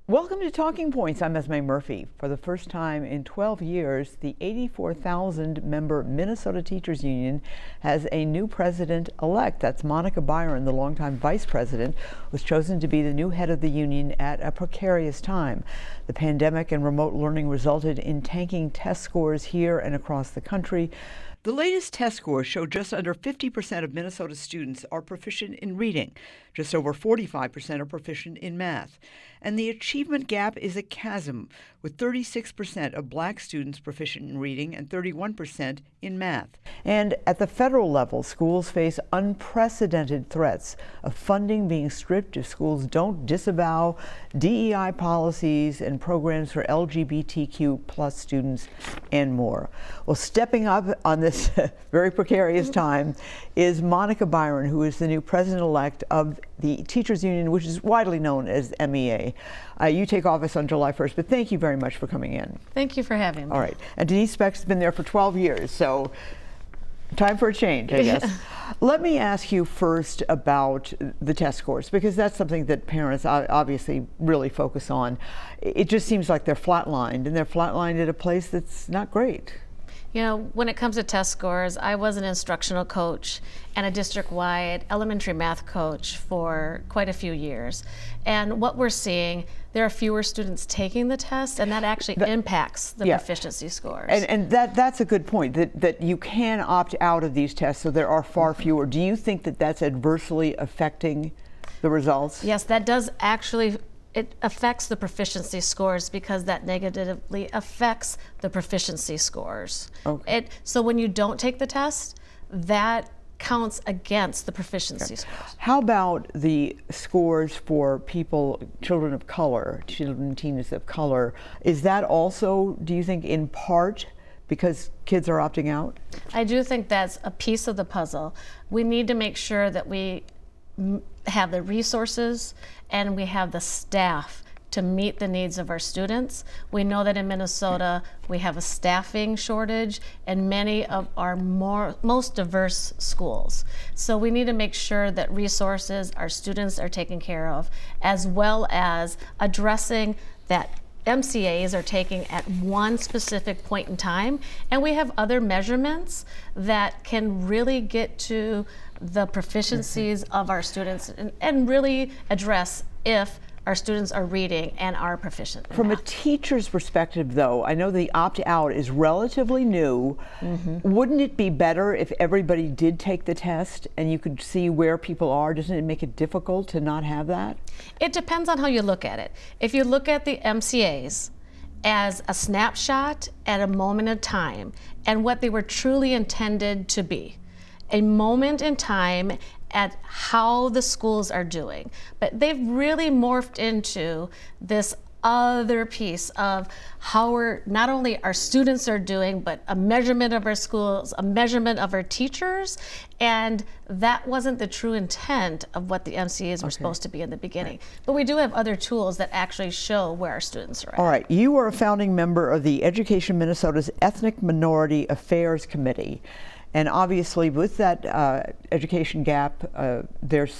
Welcome to Talking Points. I'm Esme Murphy. For the first time in 12 years, the 84,000 member Minnesota Teachers Union has a new president-elect. That's Monica Byron, the longtime vice president, was chosen to be the new head of the union at a precarious time. The pandemic and remote learning resulted in tanking test scores here and across the country. The latest test scores show just under 50% of Minnesota students are proficient in reading. Just over 45% are proficient in math. And the achievement gap is a chasm, with 36% of black students proficient in reading and 31% in math. And at the federal level, schools face unprecedented threats of funding being stripped if schools don't disavow DEI policies and programs for LGBTQ plus students and more. Well, stepping up on this very precarious time is Monica Byron, who is the new president-elect of the Teachers Union, which is widely known as MEA. You take office on July 1st, but thank you very much for coming in. Thank you for having me. All right. And Denise Speck's been there for 12 years, so time for a change, I guess. Let me ask you first about the test scores, because that's something that parents obviously really focus on. It just seems like they're flatlined, and they're flatlined at a place that's not great. You know, when it comes to test scores, I was an instructional coach and a district-wide elementary math coach for quite a few years. And what we're seeing, there are fewer students taking the test, and that actually impacts the proficiency scores. And that's a good point, that you can opt out of these tests, so there are far fewer. Do you think that that's adversely affecting the results? Yes, that does actually. It affects the proficiency scores because that negatively affects the proficiency scores. Okay. So when you don't take the test, that counts against the proficiency scores. How about the scores for children of color, children and teens of color? Is that also, do you think, in part because kids are opting out? I do think that's a piece of the puzzle. We need to make sure that we have the resources and we have the staff to meet the needs of our students. We know that in Minnesota we have a staffing shortage in many of our most diverse schools. So we need to make sure that resources, our students are taken care of, as well as addressing that MCAs are taking at one specific point in time, and we have other measurements that can really get to the proficiencies of our students and really address if our students are reading and are proficient in From math. a teacher's perspective, though, I know the opt-out is relatively new. Wouldn't it be better if everybody did take the test and you could see where people are? Doesn't it make it difficult to not have that? It depends on how you look at it. If you look at the MCAs as a snapshot at a moment of time and what they were truly intended to be, a moment in time at how the schools are doing. But they've really morphed into this other piece of how not only our students are doing, but a measurement of our schools, a measurement of our teachers, and that wasn't the true intent of what the MCAs were supposed to be in the beginning. Right. But we do have other tools that actually show where our students are at. All right, you are a founding member of the Education Minnesota's Ethnic Minority Affairs Committee. And obviously, with that education gap, or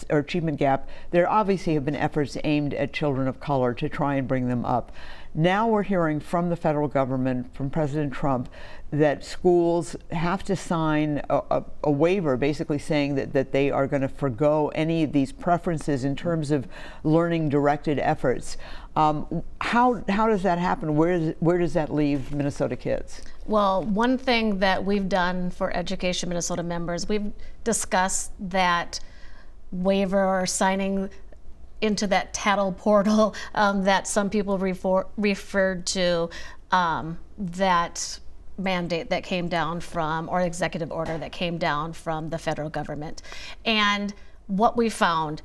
achievement gap, there obviously have been efforts aimed at children of color to try and bring them up. Now we're hearing from the federal government, from President Trump, that schools have to sign a waiver basically saying that they are going to forgo any of these preferences in terms of learning-directed efforts. How does that happen? Where does that leave Minnesota kids? Well, one thing that we've done for Education Minnesota members, we've discussed that waiver or signing into that tattle portal that some people referred to, that mandate that came down from, or executive order that came down from the federal government. And what we found,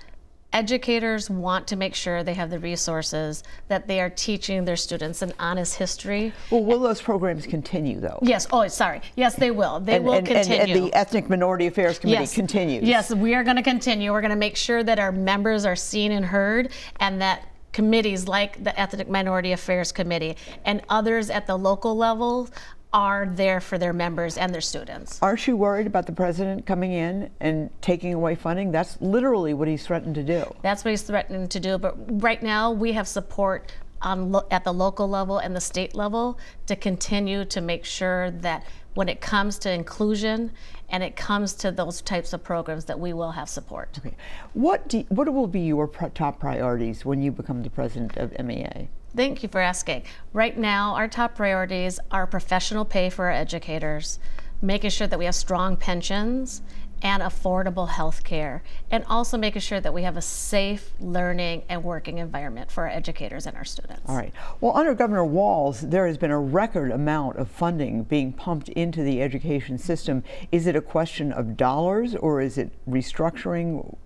educators want to make sure they have the resources, that they are teaching their students an honest history. Well, will those programs continue, though? Yes. Oh, sorry. Yes, they will. They will continue. And the Ethnic Minority Affairs Committee continues. Yes, we are going to continue. We're going to make sure that our members are seen and heard, and that committees like the Ethnic Minority Affairs Committee and others at the local level are there for their members and their students. Aren't you worried about the president coming in and taking away funding? That's literally what he's threatened to do. That's what he's threatening to do, but right now we have support at the local level and the state level to continue to make sure that when it comes to inclusion and it comes to those types of programs that we will have support. Okay. What will be your top priorities when you become the president of MEA? Thank you for asking. Right now, our top priorities are professional pay for our educators, making sure that we have strong pensions and affordable health care, and also making sure that we have a safe learning and working environment for our educators and our students. All right. Well, under Governor Walz, there has been a record amount of funding being pumped into the education system. Is it a question of dollars, or is it restructuring?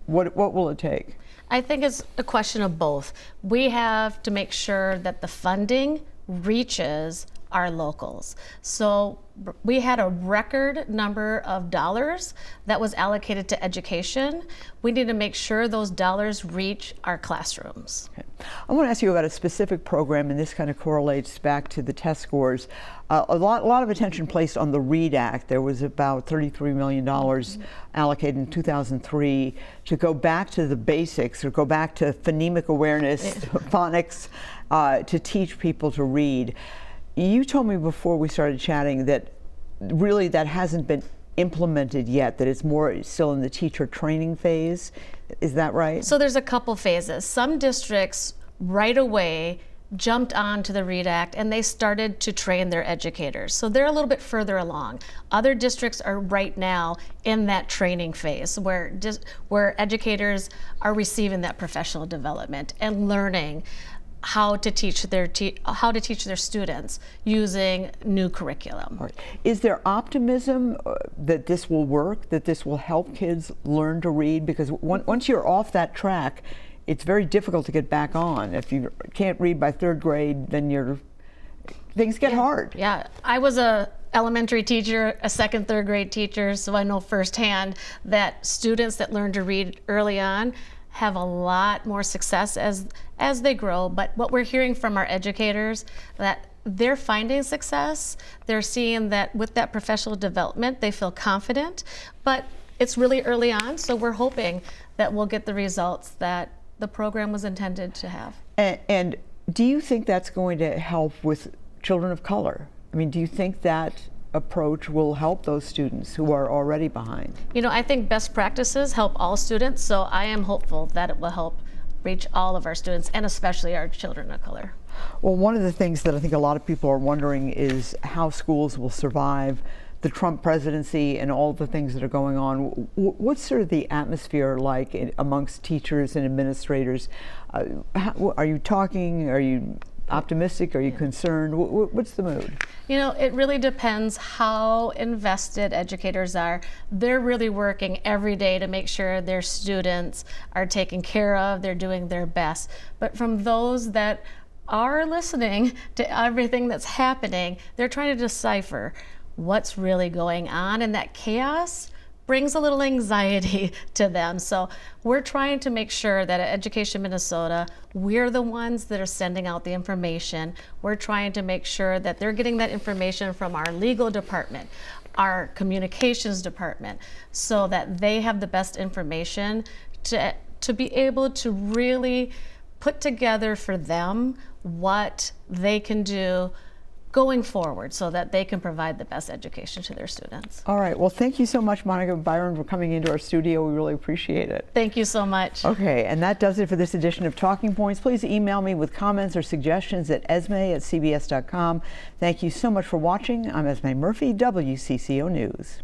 What will it take? I think it's a question of both. We have to make sure that the funding reaches our locals. So we had a record number of dollars that was allocated to education. We need to make sure those dollars reach our classrooms. Okay. I want to ask you about a specific program, and this kind of correlates back to the test scores. A lot of attention placed on the READ Act. There was about $33 million allocated in 2003 to go back to the basics, or go back to phonemic awareness, phonics, to teach people to read. You told me before we started chatting that really that hasn't been implemented yet, that it's more still in the teacher training phase. Is that right? So there's a couple phases. Some districts right away jumped on to the READ Act and they started to train their educators. So they're a little bit further along. Other districts are right now in that training phase where educators are receiving that professional development and learning how to teach their students using new curriculum. Right. Is there optimism that this will work, that this will help kids learn to read? Because once you're off that track, it's very difficult to get back on. If you can't read by third grade, then things get hard. Yeah, I was a elementary teacher, a second, third grade teacher, so I know firsthand that students that learn to read early on have a lot more success as they grow. But what we're hearing from our educators, that they're finding success. They're seeing that with that professional development, they feel confident, but it's really early on, so we're hoping that we'll get the results that the program was intended to have. And do you think that's going to help with children of color? I mean, do you think that approach will help those students who are already behind? You know, I think best practices help all students, so I am hopeful that it will help reach all of our students, and especially our children of color. Well, one of the things that I think a lot of people are wondering is how schools will survive the Trump presidency and all the things that are going on. What's sort of the atmosphere like amongst teachers and administrators? Are you talking? Are you optimistic? Are you concerned? What's the mood? You know, it really depends how invested educators are. They're really working every day to make sure their students are taken care of, they're doing their best. But from those that are listening to everything that's happening, they're trying to decipher what's really going on, and that chaos brings a little anxiety to them. So we're trying to make sure that at Education Minnesota, we're the ones that are sending out the information. We're trying to make sure that they're getting that information from our legal department, our communications department, so that they have the best information to be able to really put together for them what they can do going forward so that they can provide the best education to their students. All right. Well, thank you so much, Monica Byron, for coming into our studio. We really appreciate it. Thank you so much. Okay, and that does it for this edition of Talking Points. Please email me with comments or suggestions at esme@cbs.com. Thank you so much for watching. I'm Esme Murphy, WCCO News.